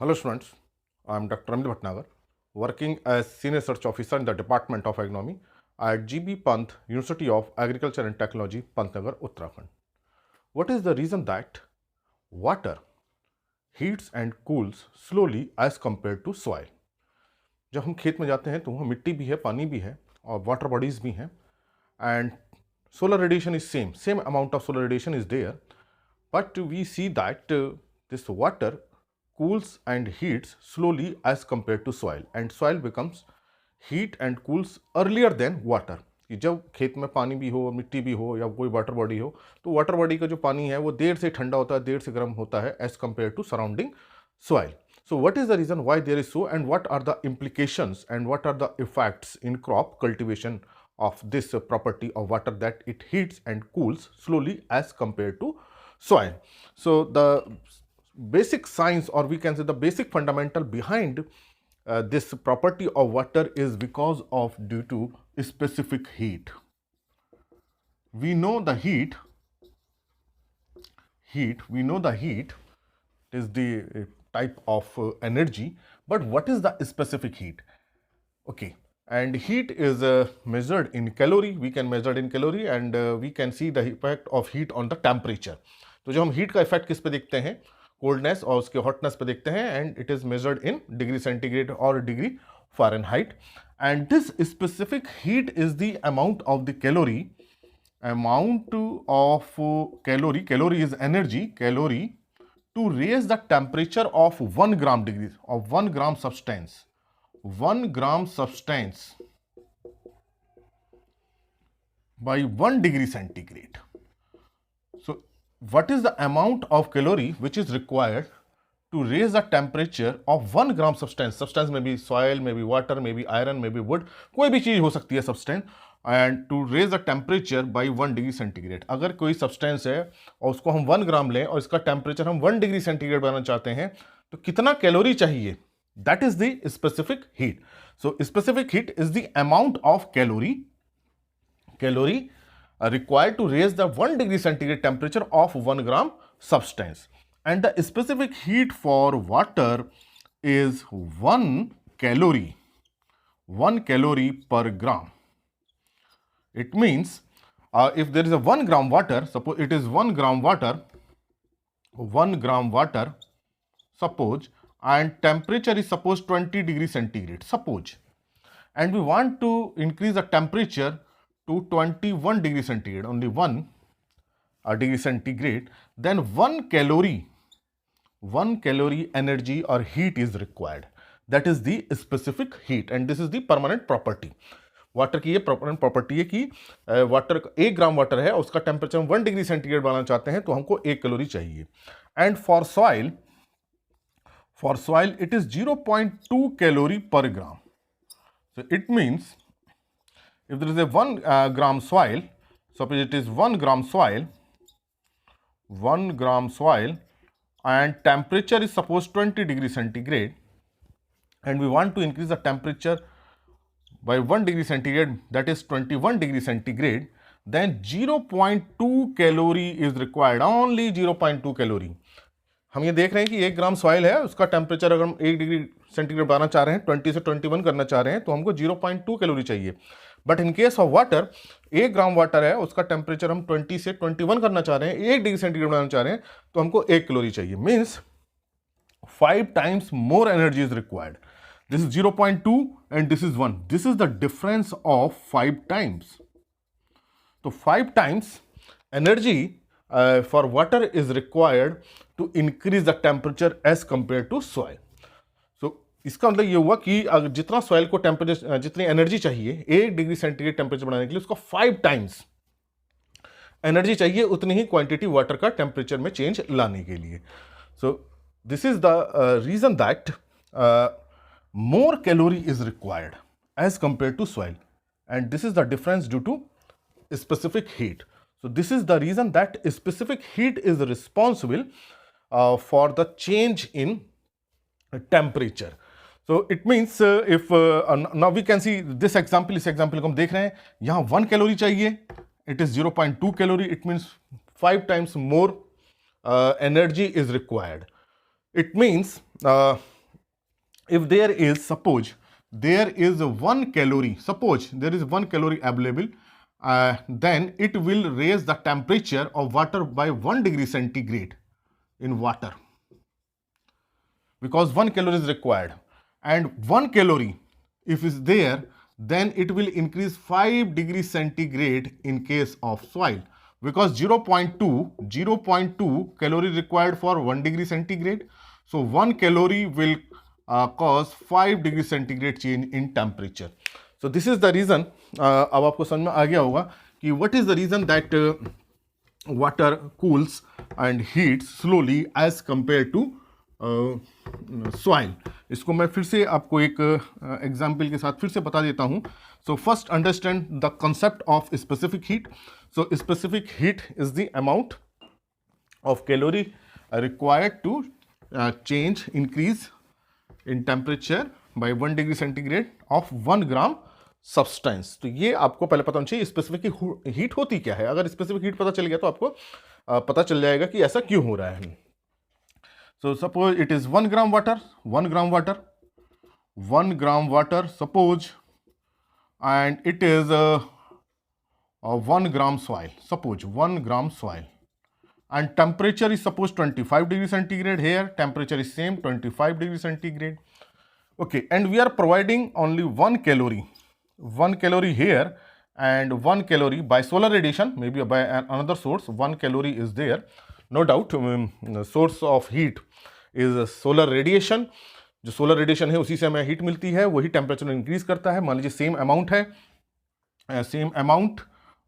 Hello students, I am Dr. Ramil Bhatnagar, working as Senior Research Officer in the Department of Agronomy at GB Pant, University of Agriculture and Technology, Pantnagar, Uttarakhand. What is the reason that water heats and cools slowly as compared to soil? जब हम खेत में जाते हैं तो वहाँ मिट्टी भी है, पानी भी है और वाटर बॉडीज भी हैं and solar radiation is same amount of solar radiation is there, but we see that this water cools and heats slowly as compared to soil, and soil becomes heat and cools earlier than water. कि जब खेत में पानी भी हो, मिट्टी भी हो या कोई वाटर बॉडी हो तो वाटर बॉडी का जो पानी है वो देर से ठंडा होता है, देर से गर्म होता है as compare to surrounding soil. So what is the reason why there is so, and what are the implications and what are the effects in crop cultivation of this property of water, that it heats and cools slowly as compared to soil? So the basic science, or we can say the basic fundamental behind this property of water is because of due to specific heat. We know the heat is the type of energy, but what is the specific heat? Okay, and heat is measured in calorie. We can measure it in calorie, and we can see the effect of heat on the temperature. तो जो हम heat का effect किस पे देखते हैं, coldness और उसके हॉटनेस पे देखते हैं, and it is measured in degree centigrade और degree Fahrenheit. And this specific heat is the amount of the calorie, calorie is energy, calorie to raise the temperature of 1 gram degree of 1 gram substance, 1 gram substance by 1 degree centigrade. So what is the amount of calorie which is required to raise the temperature of 1 gram substance? Substance may be soil, may be water, may be iron, may be wood, कोई भी चीज हो सकती है substance, and to raise the temperature by 1 degree centigrade. अगर कोई substance है और उसको हम 1 ग्राम लें और इसका टेम्परेचर हम 1 डिग्री सेंटीग्रेड बनाना चाहते हैं तो कितना कैलोरी चाहिए? That is the specific heat. So specific heat is the amount of calorie required to raise the 1 degree centigrade temperature of 1 gram substance, and the specific heat for water is 1 calorie per gram. It means if there is a 1 gram water, suppose it is 1 gram water, suppose, and temperature is suppose 20 degree centigrade, suppose, and we want to increase the temperature to 21 degree centigrade, only 1 degree centigrade, then 1 calorie energy or heat is required. That is the specific heat, and this is the permanent property. Water की ये permanent property है कि water 1 gram water है, उसका temperature हम 1 degree centigrade बनाना चाहते हैं तो हमको 1 कैलोरी चाहिए. And for soil it is 0.2 calorie per gram. So it means if there is a 1 gram soil, suppose it is 1 gram soil, and temperature is suppose 20 degree centigrade, and we want to increase the temperature by 1 degree centigrade, that is 21 degree centigrade, then 0.2 calorie is required, only 0.2 calorie. हम ये देख रहे हैं कि 1 ग्राम soil है, उसका temperature अगर हम 1 डिग्री सेंटीग्रेड बनाना चाह रहे हैं, 20 से 21 करना चाह रहे हैं तो हमको 0.2 कैलोरी चाहिए. But in case of water, 1 gram water है, उसका टेम्परेचर हम 20 से 21 करना चाह रहे हैं, 1 डिग्री सेंटीग्रेड बनाना चाह रहे हैं तो हमको 1 कैलोरी चाहिए. Means 5 times more energy is required. This is 0.2 and this is 1. This is the difference of 5 times. So 5 times energy for water is required to increase the temperature as compared to soil. So इसका मतलब ये हुआ कि जितना soil को temperature, जितनी energy चाहिए 1 degree centigrade temperature बनाने के लिए, उसको 5 टाइम्स एनर्जी चाहिए उतनी ही क्वांटिटी वाटर का टेम्परेचर में चेंज लाने के लिए. So this is the reason that more calorie is required as compared to soil, and this is the difference due to specific heat. So this is the reason that specific heat is responsible for the change in temperature. So it means if now we can see this example, इस example को हम देख रहे हैं, यहाँ 1 calorie चाहिए, it is 0.2 calorie, it means 5 times more energy is required. It means if there is, suppose there is 1 calorie, suppose there is 1 calorie available, then it will raise the temperature of water by 1 degree centigrade in water, because 1 calorie is required, and 1 calorie if is there, then it will increase 5 degrees centigrade in case of soil, because 0.2 calorie required for 1 degree centigrade. So 1 calorie will cause 5 degree centigrade change in temperature. So this is the reason, अब आपको समझ में आ गया होगा कि what is the reason that water cools and heats slowly as compared to soil. इसको मैं फिर से आपको एक एग्जाम्पल के साथ फिर से बता देता हूँ. So first understand the concept of specific heat. So specific heat is the amount of calorie required to change increase in temperature by 1 degree centigrade of 1 gram substance. तो ये आपको पहले पता होना चाहिए स्पेसिफिक हीट होती क्या है. अगर स्पेसिफिक हीट पता चल गया तो आपको पता चल जाएगा कि ऐसा क्यों हो रहा है. So suppose it is 1 gram water, 1 gram water, 1 gram water, suppose, and it is 1 gram soil, suppose 1 gram soil, and temperature is suppose 25 degree centigrade. Here temperature is same 25 degree centigrade. Okay, and we are providing only 1 calorie here, and 1 calorie by solar radiation, maybe by another source. 1 calorie is there, no doubt. Source of heat is solar radiation. जो solar radiation है उसी से हमें heat मिलती है, वही temperature increase करता है. मान लीजिए सेम अमाउंट है, same amount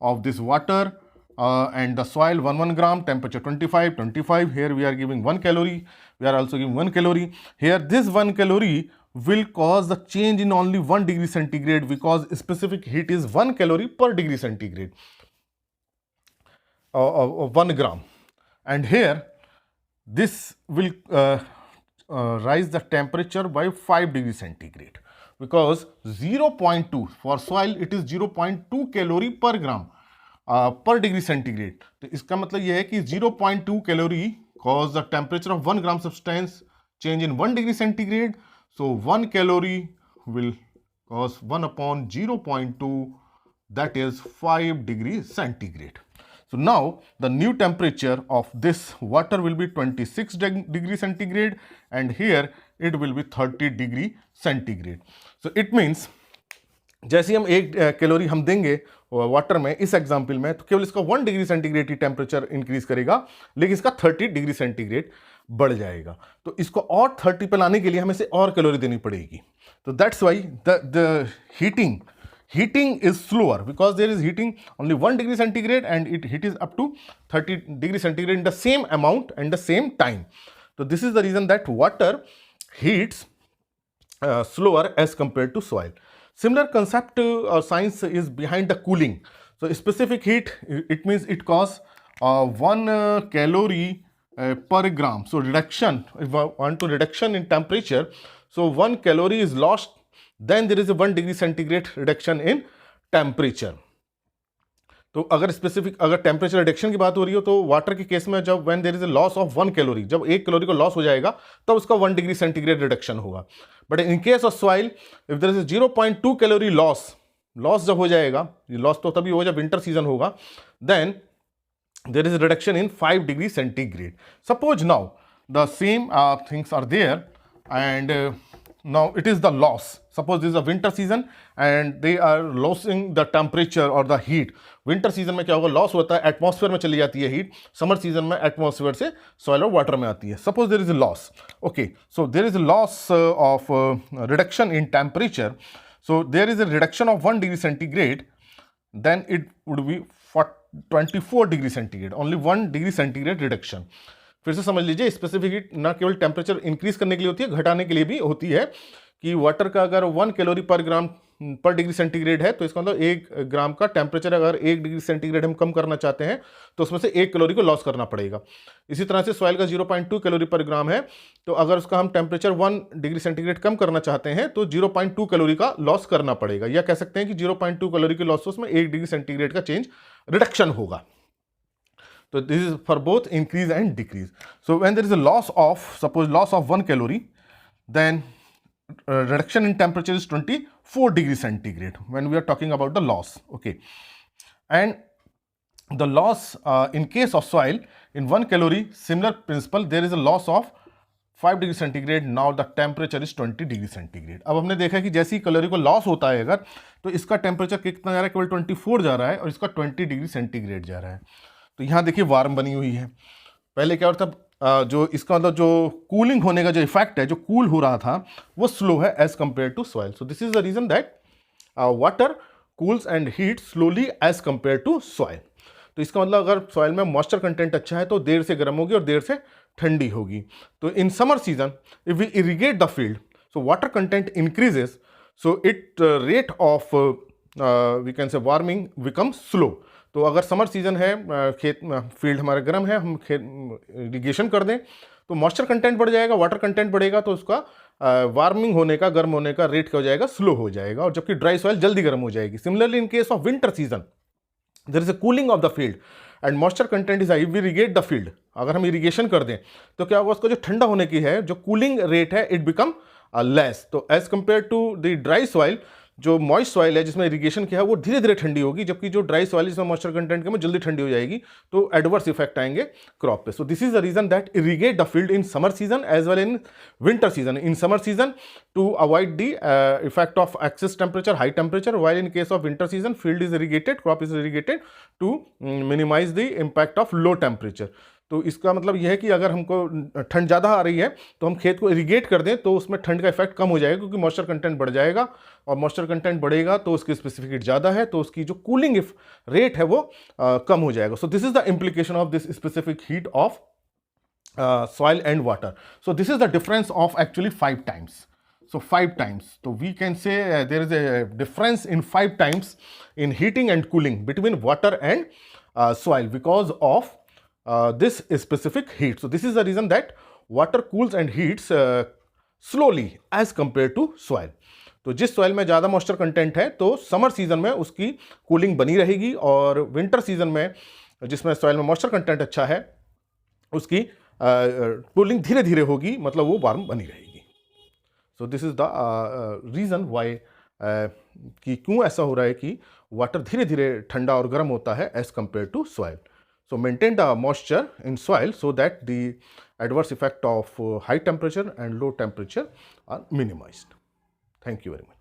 of this water and the soil 1 gram, temperature 25. Here we are giving 1 calorie, we are also giving 1 calorie. Here this 1 calorie will cause the change in only 1 degree centigrade, because specific heat is 1 calorie per degree centigrade, 1 gram. And here this will rise the temperature by 5 degree centigrade, because 0.2 for soil it is 0.2 calorie per gram per degree centigrade. तो इसका मतलब यह है कि 0.2 calorie cause the temperature of 1 gram substance change in 1 degree centigrade. So 1 calorie will cause 1 upon 0.2, that is 5 degree centigrade. So now the new temperature of this water will be 26 degree centigrade, and here it will be 30 degree centigrade. So it means जैसे ही हम 1 calorie हम देंगे water में इस example में, तो केवल इसका 1 डिग्री सेंटीग्रेड की टेम्परेचर इंक्रीज करेगा, लेकिन इसका 30 डिग्री सेंटीग्रेड बढ़ जाएगा. तो इसको और 30 पे लाने के लिए हमें इसे और कैलोरी देनी पड़ेगी. तो that's why the heating is slower, because there is heating only 1 degree centigrade and heat is up to 30 degree centigrade in the same amount and the same time. So this is the reason that water heats slower as compared to soil. Similar concept or science is behind the cooling. So specific heat, it means it causes 1 calorie per gram. So reduction, if I want to reduction in temperature, so 1 calorie is lost, then there is a 1 degree centigrade reduction in temperature. तो अगर specific अगर temperature reduction की बात हो रही हो, तो water के केस में जब when there is a loss of 1 calorie, जब 1 कैलोरी का लॉस हो जाएगा तब उसका 1 डिग्री सेंटीग्रेड रिडक्शन होगा. But in case of soil if there is 0.2 calorie loss जब हो जाएगा, ये लॉस तो तभी होगा जब विंटर सीजन होगा, then there is reduction in 5 degree centigrade. Suppose now the same things are there and now it is the loss. Suppose this is a winter season and they are losing the temperature or the heat. Winter season में क्या होगा, loss होता है, atmosphere में चली जाती है heat. Summer season में एटमॉस्फेयर से सॉइल और वाटर में आती है. Suppose there is a loss. Okay, so there is a loss of reduction in temperature. So there is a reduction of 1 degree centigrade, then it would be 24 degree centigrade, only 1 degree centigrade reduction. फिर से समझ लीजिए, specific heat ना केवल temperature increase करने के लिए होती है, घटाने के लिए भी होती है. कि वाटर का अगर 1 कैलोरी पर ग्राम पर डिग्री सेंटीग्रेड है, तो इसका मतलब 1 ग्राम का टेम्परेचर अगर 1 डिग्री सेंटीग्रेड हम कम करना चाहते हैं, तो उसमें से 1 कैलोरी को लॉस करना पड़ेगा. इसी तरह से सॉइल का 0.2 कैलोरी पर ग्राम है, तो अगर उसका हम टेम्परेचर 1 डिग्री सेंटीग्रेड कम करना चाहते हैं, तो 0.2 कैलोरी का लॉस करना पड़ेगा. या कह सकते हैं कि 0.2 कैलोरी के लॉस उसमें 1 डिग्री सेंटीग्रेड का चेंज रिडक्शन होगा. So this is for both increase and decrease. So when there is a loss of, suppose loss of 1 calorie, then reduction in temperature is 24 degrees centigrade when we are talking about the loss. Okay, and the loss in case of soil in 1 calorie, similar principle, there is a loss of 5 degree centigrade. Now the temperature is 20 degree centigrade. अब हमने देखा कि जैसे ही calorie को loss होता है अगर, तो इसका टेम्परेचर कितना जा रहा है, केवल 24 जा रहा है और इसका 20 डिग्री सेंटीग्रेड जा रहा है. तो यहाँ देखिए वार्म बनी हुई है. पहले क्या होता था, जो इसका मतलब जो कूलिंग होने का जो इफेक्ट है, जो कूल हो रहा था, वो स्लो है as compare to soil. So this is the reason that water cools and heat slowly as compare to soil. तो इसका मतलब अगर सॉइल में मॉइस्चर कंटेंट अच्छा है तो देर से गर्म होगी और देर से ठंडी होगी. तो in summer season if we irrigate the field, so water content increases, so it rate of we can say warming become slow. तो अगर समर सीजन है, खेत फील्ड हमारा गर्म है, हम खेत इरिगेशन कर दें तो मॉइस्चर कंटेंट बढ़ जाएगा, वाटर कंटेंट बढ़ेगा, तो उसका वार्मिंग होने का, गर्म होने का रेट क्या हो जाएगा, स्लो हो जाएगा, और जबकि ड्राई सॉइल जल्दी गर्म हो जाएगी. Similarly in case of winter season there is a cooling of the field and moisture content is high. If we irrigate the field, अगर हम इरिगेशन कर दें तो क्या होगा, उसका जो ठंडा होने की है, जो कूलिंग रेट है, इट बिकम लेस. तो as compare to the dry soil, जो मॉइस्ट सॉइल है जिसमें इरिगेशन किया है, वो धीरे धीरे ठंडी होगी, जबकि जो ड्राई सॉइल जिसमें मॉइस्चर कंटेंट कम है, जल्दी ठंडी हो जाएगी. तो एडवर्स इफेक्ट आएंगे क्रॉप पे. So this is the reason that irrigate the field in summer season as well in winter season. In summer season to avoid the effect of excess temperature, high temperature, while in case of winter season field is irrigated, crop is irrigated to minimize the impact of low temperature. तो इसका मतलब यह है कि अगर हमको ठंड ज़्यादा आ रही है तो हम खेत को इरिगेट कर दें तो उसमें ठंड का इफेक्ट कम हो जाएगा, क्योंकि मॉइस्चर कंटेंट बढ़ जाएगा, और मॉइस्चर कंटेंट बढ़ेगा तो उसकी स्पेसिफिक हीट ज़्यादा है, तो उसकी जो कूलिंग रेट है वो कम हो जाएगा. सो this is the implication of this specific heat of soil and water. So this is the difference of actually 5 times. So 5 times. So we can say there is a difference in 5 times in heating and cooling between water and soil because of this specific heat. So this is the reason that water cools and heats slowly as compared to soil. तो जिस soil में ज़्यादा moisture content है तो summer season में उसकी cooling बनी रहेगी, और विंटर सीजन में जिसमें सॉइल में मॉइस्चर कंटेंट अच्छा है उसकी कूलिंग धीरे धीरे होगी, मतलब वो वार्म बनी रहेगी. सो this is the reason why कि क्यों ऐसा हो रहा है कि वाटर धीरे धीरे ठंडा और गर्म होता है as compare to soil. So maintain the moisture in soil so that the adverse effect of high temperature and low temperature are minimised. Thank you very much.